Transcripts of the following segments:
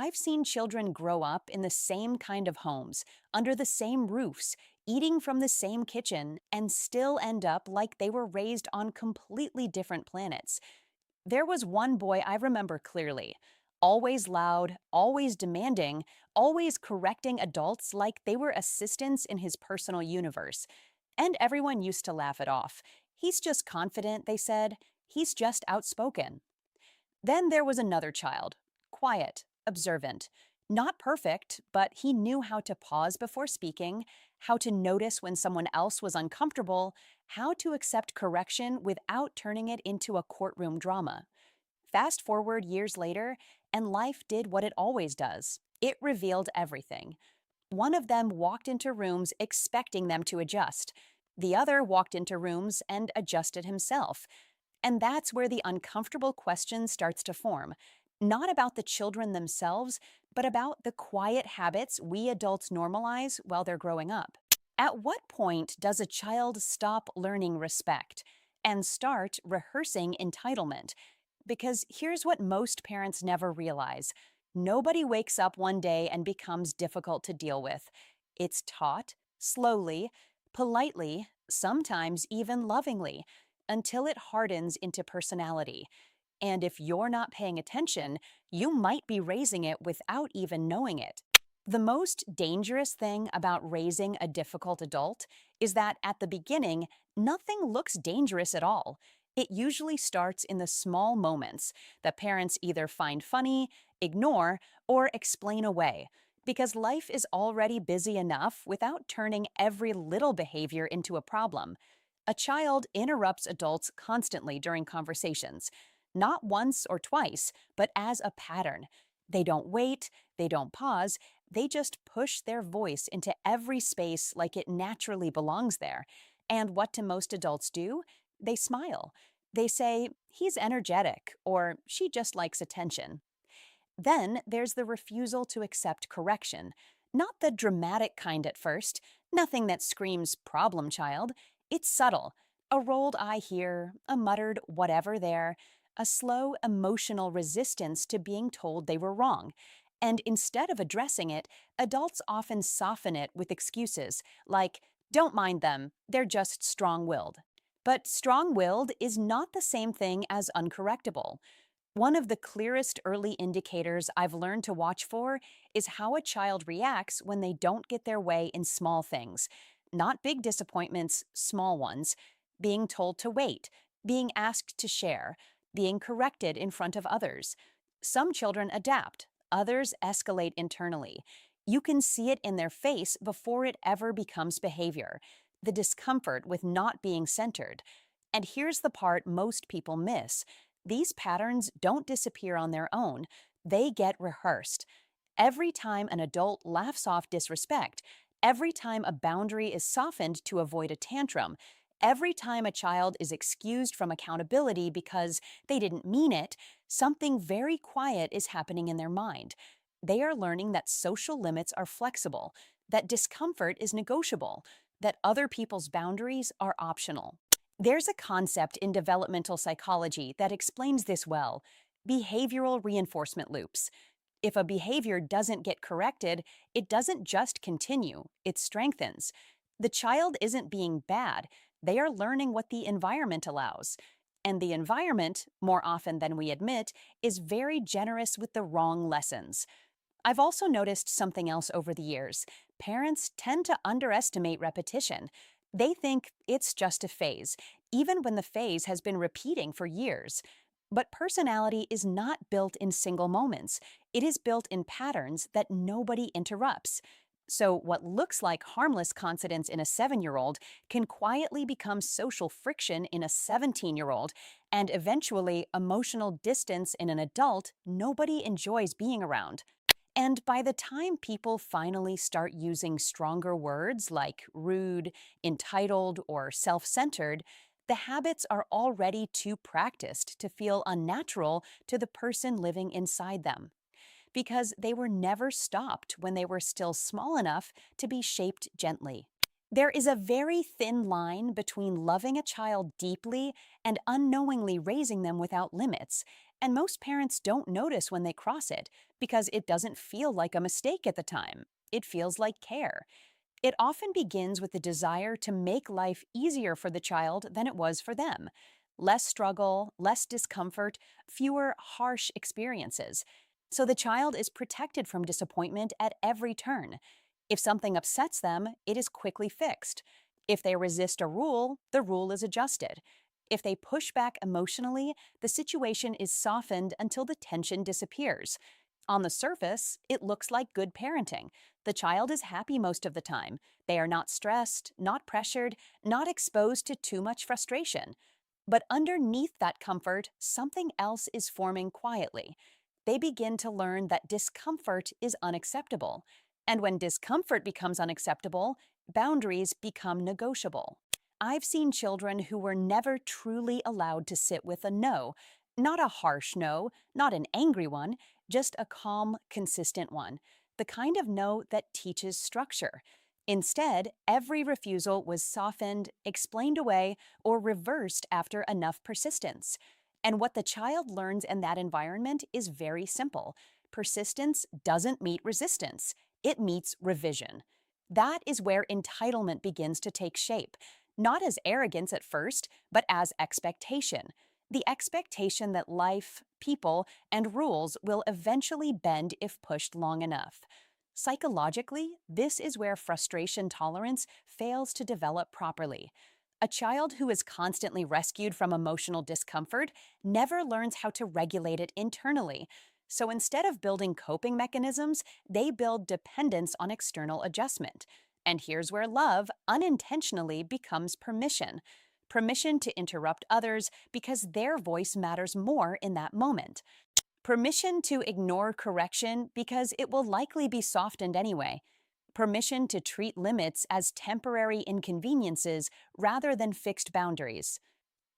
I've seen children grow up in the same kind of homes, under the same roofs, eating from the same kitchen, and still end up like they were raised on completely different planets. There was one boy I remember clearly, always loud, always demanding, always correcting adults like they were assistants in his personal universe. And everyone used to laugh it off. He's just confident, they said. He's just outspoken. Then there was another child, quiet, observant, not perfect, but he knew how to pause before speaking, how to notice when someone else was uncomfortable, how to accept correction without turning it into a courtroom drama. Fast forward years later, and life did what it always does. It revealed everything. One of them walked into rooms expecting them to adjust. The other walked into rooms and adjusted himself. And that's where the uncomfortable question starts to form. Not about the children themselves, but about the quiet habits we adults normalize while they're growing up. At what point does a child stop learning respect and start rehearsing entitlement? Because here's what most parents never realize: nobody wakes up one day and becomes difficult to deal with. It's taught, slowly, politely, sometimes even lovingly, until it hardens into personality. And if you're not paying attention, you might be raising it without even knowing it. The most dangerous thing about raising a difficult adult is that at the beginning, nothing looks dangerous at all. It usually starts in the small moments that parents either find funny, ignore, or explain away, because life is already busy enough without turning every little behavior into a problem. A child interrupts adults constantly during conversations, not once or twice, but as a pattern. They don't wait, they don't pause, they just push their voice into every space like it naturally belongs there. And what do most adults do? They smile. They say, he's energetic, or she just likes attention. Then there's the refusal to accept correction. Not the dramatic kind at first, nothing that screams problem child. It's subtle. A rolled eye here, a muttered whatever there, a slow emotional resistance to being told they were wrong. And instead of addressing it, adults often soften it with excuses like, don't mind them, they're just strong willed. But strong willed is not the same thing as uncorrectable. One of the clearest early indicators I've learned to watch for is how a child reacts when they don't get their way in small things. Not big disappointments, small ones. Being told to wait, being asked to share, being corrected in front of others. Some children adapt, others escalate internally. You can see it in their face before it ever becomes behavior. The discomfort with not being centered. And here's the part most people miss: these patterns don't disappear on their own, they get rehearsed. Every time an adult laughs off disrespect, every time a boundary is softened to avoid a tantrum, every time a child is excused from accountability because they didn't mean it, something very quiet is happening in their mind. They are learning that social limits are flexible, that discomfort is negotiable, that other people's boundaries are optional. There's a concept in developmental psychology that explains this well: behavioral reinforcement loops. If a behavior doesn't get corrected, it doesn't just continue, it strengthens. The child isn't being bad, they are learning what the environment allows. And the environment, more often than we admit, is very generous with the wrong lessons. I've also noticed something else over the years. Parents tend to underestimate repetition. They think it's just a phase, even when the phase has been repeating for years. But personality is not built in single moments. It is built in patterns that nobody interrupts. So, what looks like harmless coincidence in a 7-year-old can quietly become social friction in a 17-year-old, and eventually emotional distance in an adult nobody enjoys being around. And by the time people finally start using stronger words like rude, entitled, or self centered, the habits are already too practiced to feel unnatural to the person living inside them, because they were never stopped when they were still small enough to be shaped gently. There is a very thin line between loving a child deeply and unknowingly raising them without limits, and most parents don't notice when they cross it because it doesn't feel like a mistake at the time. It feels like care. It often begins with the desire to make life easier for the child than it was for them. Less struggle, less discomfort, fewer harsh experiences. So the child is protected from disappointment at every turn. If something upsets them, it is quickly fixed. If they resist a rule, the rule is adjusted. If they push back emotionally, the situation is softened until the tension disappears. On the surface, it looks like good parenting. The child is happy most of the time. They are not stressed, not pressured, not exposed to too much frustration. But underneath that comfort, something else is forming quietly. They begin to learn that discomfort is unacceptable. And when discomfort becomes unacceptable, boundaries become negotiable. I've seen children who were never truly allowed to sit with a no. Not a harsh no, not an angry one, just a calm, consistent one. The kind of no that teaches structure. Instead, every refusal was softened, explained away, or reversed after enough persistence. And what the child learns in that environment is very simple. Persistence doesn't meet resistance, it meets revision. That is where entitlement begins to take shape, not as arrogance at first, but as expectation. The expectation that life, people, and rules will eventually bend if pushed long enough. Psychologically, this is where frustration tolerance fails to develop properly. A child who is constantly rescued from emotional discomfort never learns how to regulate it internally. So instead of building coping mechanisms, they build dependence on external adjustment. And here's where love unintentionally becomes permission. Permission to interrupt others because their voice matters more in that moment. Permission to ignore correction because it will likely be softened anyway. Permission to treat limits as temporary inconveniences rather than fixed boundaries.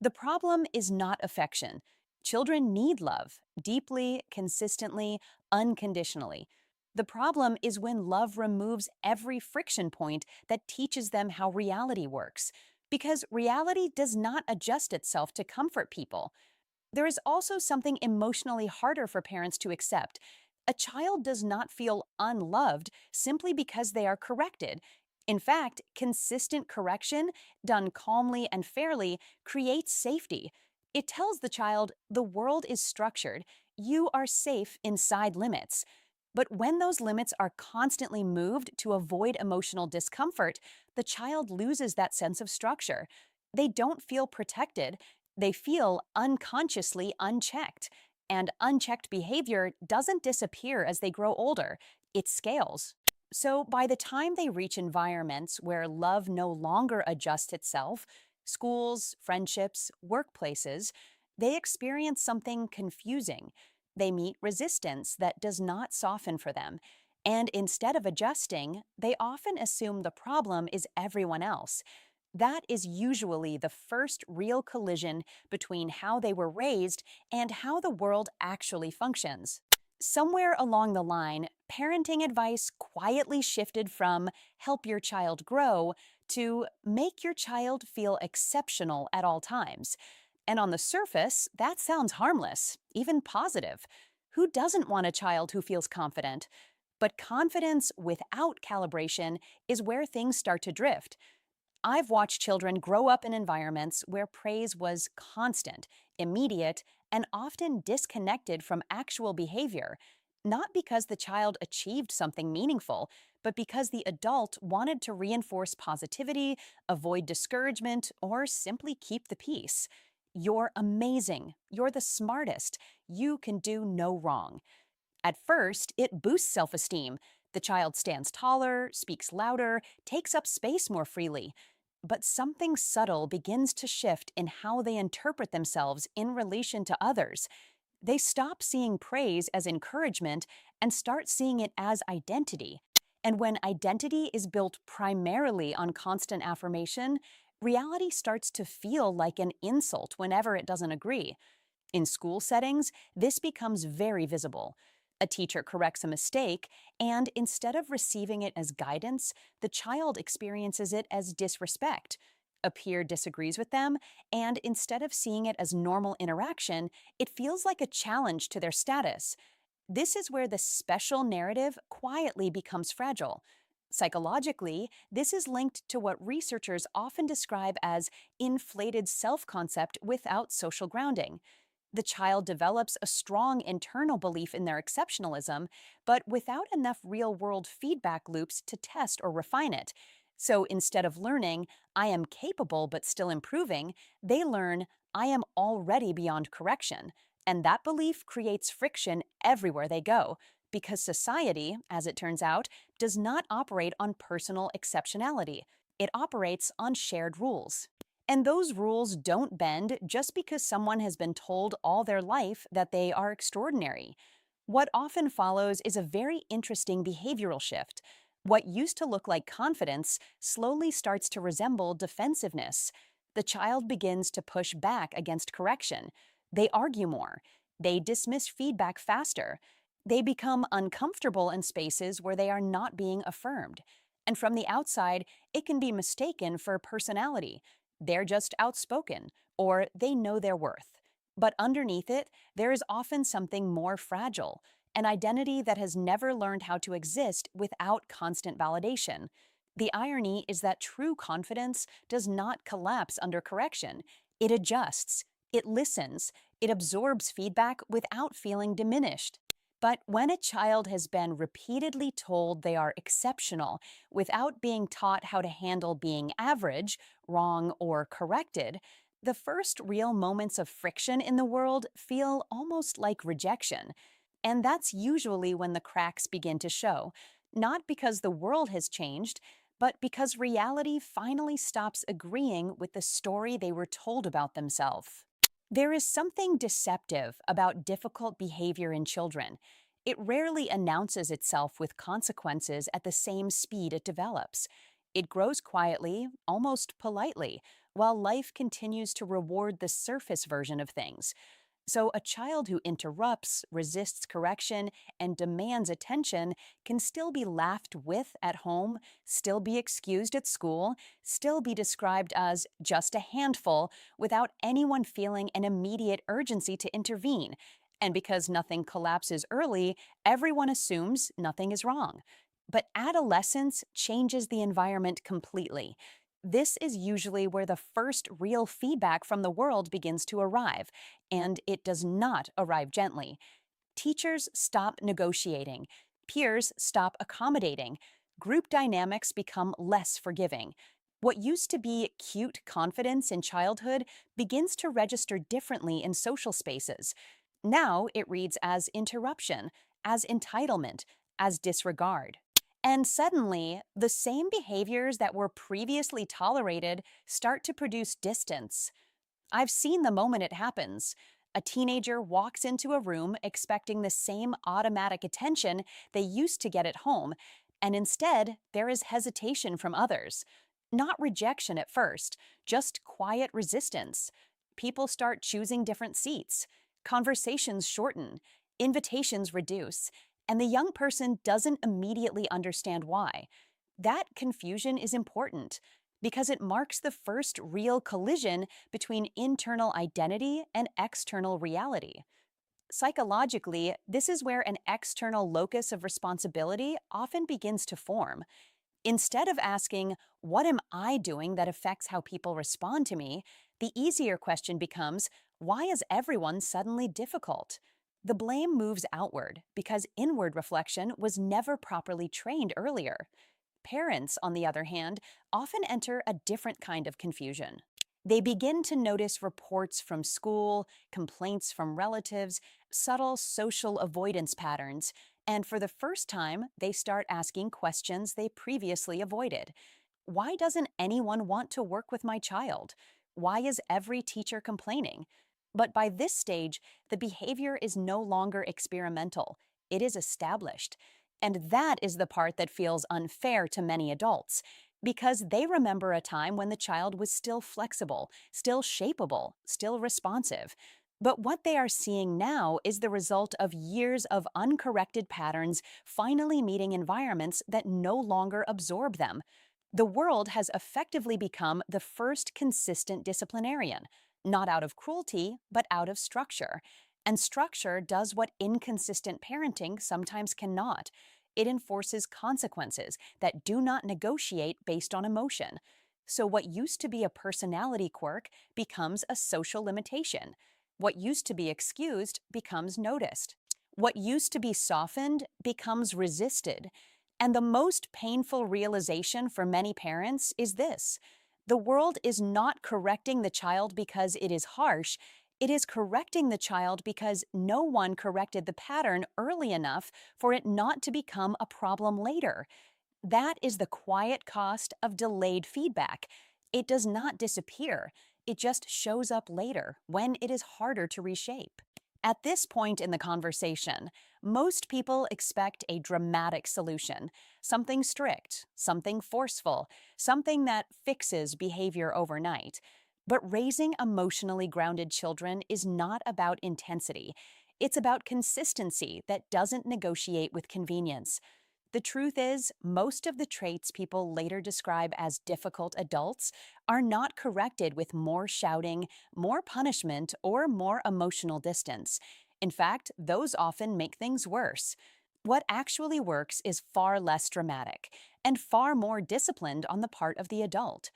The problem is not affection. Children need love, deeply, consistently, unconditionally. The problem is when love removes every friction point that teaches them how reality works, because reality does not adjust itself to comfort people. There is also something emotionally harder for parents to accept. A child does not feel unloved simply because they are corrected. In fact, consistent correction, done calmly and fairly, creates safety. It tells the child the world is structured, you are safe inside limits. But when those limits are constantly moved to avoid emotional discomfort, the child loses that sense of structure. They don't feel protected, they feel unconsciously unchecked. And unchecked behavior doesn't disappear as they grow older, it scales. So by the time they reach environments where love no longer adjusts itself, schools, friendships, workplaces, they experience something confusing. They meet resistance that does not soften for them. And instead of adjusting, they often assume the problem is everyone else. That is usually the first real collision between how they were raised and how the world actually functions. Somewhere along the line, parenting advice quietly shifted from help your child grow to make your child feel exceptional at all times. And on the surface, that sounds harmless, even positive. Who doesn't want a child who feels confident? But confidence without calibration is where things start to drift. I've watched children grow up in environments where praise was constant, immediate, and often disconnected from actual behavior, not because the child achieved something meaningful, but because the adult wanted to reinforce positivity, avoid discouragement, or simply keep the peace. You're amazing. You're the smartest. You can do no wrong. At first, it boosts self esteem. The child stands taller, speaks louder, takes up space more freely. But something subtle begins to shift in how they interpret themselves in relation to others. They stop seeing praise as encouragement and start seeing it as identity. And when identity is built primarily on constant affirmation, reality starts to feel like an insult whenever it doesn't agree. In school settings, this becomes very visible. A teacher corrects a mistake, and instead of receiving it as guidance, the child experiences it as disrespect. A peer disagrees with them, and instead of seeing it as normal interaction, it feels like a challenge to their status. This is where the special narrative quietly becomes fragile. Psychologically, this is linked to what researchers often describe as inflated self concept without social grounding. The child develops a strong internal belief in their exceptionalism, but without enough real world feedback loops to test or refine it. So instead of learning, I am capable but still improving, they learn, I am already beyond correction. And that belief creates friction everywhere they go, because society, as it turns out, does not operate on personal exceptionality. It operates on shared rules. And those rules don't bend just because someone has been told all their life that they are extraordinary. What often follows is a very interesting behavioral shift. What used to look like confidence slowly starts to resemble defensiveness. The child begins to push back against correction. They argue more. They dismiss feedback faster. They become uncomfortable in spaces where they are not being affirmed. And from the outside, it can be mistaken for personality. They're just outspoken, or they know their worth. But underneath it, there is often something more fragile, an identity that has never learned how to exist without constant validation. The irony is that true confidence does not collapse under correction. It adjusts, it listens, it absorbs feedback without feeling diminished. But when a child has been repeatedly told they are exceptional without being taught how to handle being average, wrong, or corrected, the first real moments of friction in the world feel almost like rejection. And that's usually when the cracks begin to show, not because the world has changed, but because reality finally stops agreeing with the story they were told about themselves. There is something deceptive about difficult behavior in children. It rarely announces itself with consequences at the same speed it develops. It grows quietly, almost politely, while life continues to reward the surface version of things. So, a child who interrupts, resists correction, and demands attention can still be laughed with at home, still be excused at school, still be described as just a handful without anyone feeling an immediate urgency to intervene. And because nothing collapses early, everyone assumes nothing is wrong. But adolescence changes the environment completely. This is usually where the first real feedback from the world begins to arrive, and it does not arrive gently. Teachers stop negotiating, peers stop accommodating, group dynamics become less forgiving. What used to be cute confidence in childhood begins to register differently in social spaces. Now it reads as interruption, as entitlement, as disregard. And suddenly, the same behaviors that were previously tolerated start to produce distance. I've seen the moment it happens. A teenager walks into a room expecting the same automatic attention they used to get at home, and instead, there is hesitation from others. Not rejection at first, just quiet resistance. People start choosing different seats, conversations shorten, invitations reduce, and the young person doesn't immediately understand why. That confusion is important because it marks the first real collision between internal identity and external reality. Psychologically, this is where an external locus of responsibility often begins to form. Instead of asking, what am I doing that affects how people respond to me? The easier question becomes, why is everyone suddenly difficult? The blame moves outward because inward reflection was never properly trained earlier. Parents, on the other hand, often enter a different kind of confusion. They begin to notice reports from school, complaints from relatives, subtle social avoidance patterns, and for the first time, they start asking questions they previously avoided. Why doesn't anyone want to work with my child? Why is every teacher complaining? But by this stage, the behavior is no longer experimental. It is established. And that is the part that feels unfair to many adults, because they remember a time when the child was still flexible, still shapeable, still responsive. But what they are seeing now is the result of years of uncorrected patterns finally meeting environments that no longer absorb them. The world has effectively become the first consistent disciplinarian, not out of cruelty, but out of structure. And structure does what inconsistent parenting sometimes cannot. It enforces consequences that do not negotiate based on emotion. So, what used to be a personality quirk becomes a social limitation. What used to be excused becomes noticed. What used to be softened becomes resisted. And the most painful realization for many parents is this: the world is not correcting the child because it is harsh. It is correcting the child because no one corrected the pattern early enough for it not to become a problem later. That is the quiet cost of delayed feedback. It does not disappear, it just shows up later when it is harder to reshape. At this point in the conversation, most people expect a dramatic solution, something strict, something forceful, something that fixes behavior overnight. But raising emotionally grounded children is not about intensity. It's about consistency that doesn't negotiate with convenience. The truth is, most of the traits people later describe as difficult adults are not corrected with more shouting, more punishment, or more emotional distance. In fact, those often make things worse. What actually works is far less dramatic and far more disciplined on the part of the adult.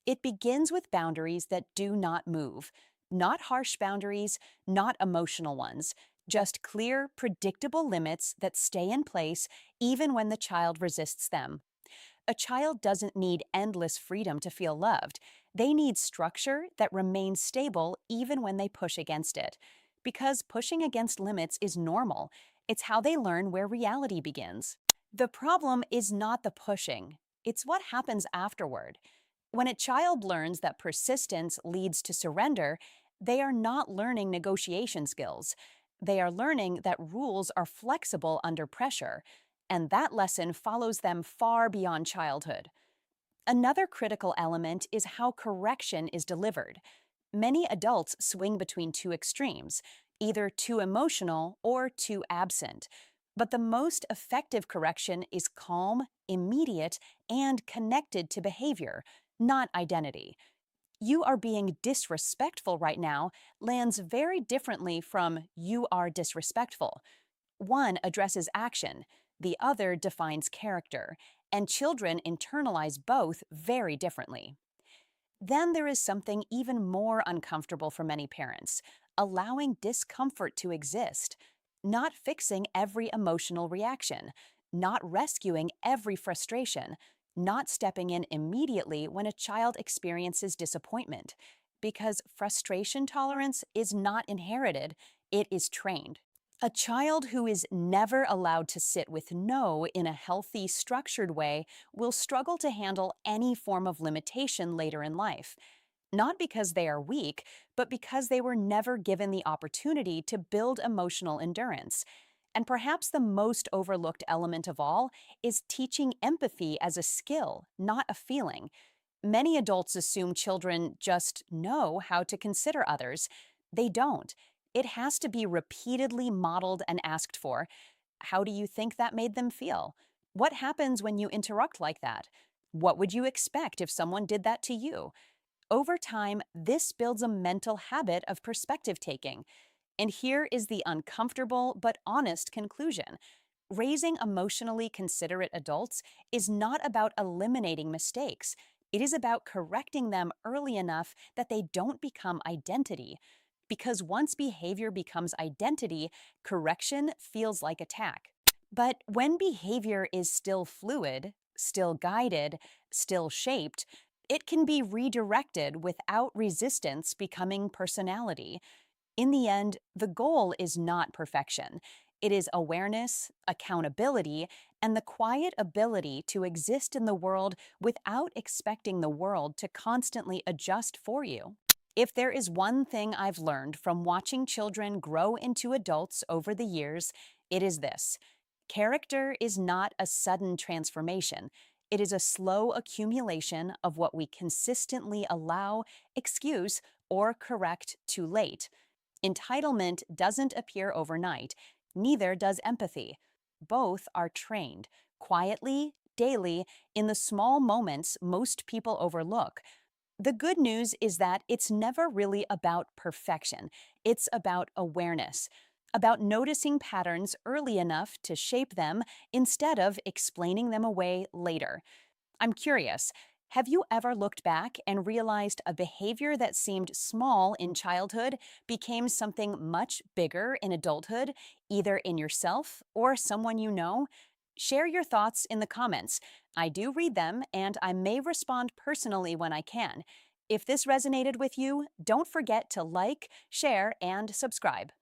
It begins with boundaries that do not move, not harsh boundaries, not emotional ones, just clear, predictable limits that stay in place even when the child resists them. A child doesn't need endless freedom to feel loved. They need structure that remains stable even when they push against it. Because pushing against limits is normal, it's how they learn where reality begins. The problem is not the pushing, it's what happens afterward. When a child learns that persistence leads to surrender, they are not learning negotiation skills. They are learning that rules are flexible under pressure, and that lesson follows them far beyond childhood. Another critical element is how correction is delivered. Many adults swing between two extremes, either too emotional or too absent. But the most effective correction is calm, immediate, and connected to behavior, not identity. You are being disrespectful right now lands very differently from you are disrespectful. One addresses action, the other defines character, and children internalize both very differently. Then there is something even more uncomfortable for many parents: allowing discomfort to exist, not fixing every emotional reaction, not rescuing every frustration, not stepping in immediately when a child experiences disappointment. Because frustration tolerance is not inherited, it is trained. A child who is never allowed to sit with no in a healthy, structured way will struggle to handle any form of limitation later in life, not because they are weak, but because they were never given the opportunity to build emotional endurance. And perhaps the most overlooked element of all is teaching empathy as a skill, not a feeling. Many adults assume children just know how to consider others. They don't. It has to be repeatedly modeled and asked for. How do you think that made them feel? What happens when you interrupt like that? What would you expect if someone did that to you? Over time, this builds a mental habit of perspective taking. And here is the uncomfortable but honest conclusion: raising emotionally considerate adults is not about eliminating mistakes. It is about correcting them early enough that they don't become identity. Because once behavior becomes identity, correction feels like attack. But when behavior is still fluid, still guided, still shaped, it can be redirected without resistance becoming personality. In the end, the goal is not perfection. It is awareness, accountability, and the quiet ability to exist in the world without expecting the world to constantly adjust for you. If there is one thing I've learned from watching children grow into adults over the years, it is this: character is not a sudden transformation. It is a slow accumulation of what we consistently allow, excuse, or correct too late. Entitlement doesn't appear overnight, neither does empathy. Both are trained, quietly, daily in the small moments most people overlook. The good news is that it's never really about perfection. It's about awareness, about noticing patterns early enough to shape them instead of explaining them away later. I'm curious, have you ever looked back and realized a behavior that seemed small in childhood became something much bigger in adulthood, either in yourself or someone you know? Share your thoughts in the comments. I do read them, and I may respond personally when I can. If this resonated with you, don't forget to like, share, and subscribe.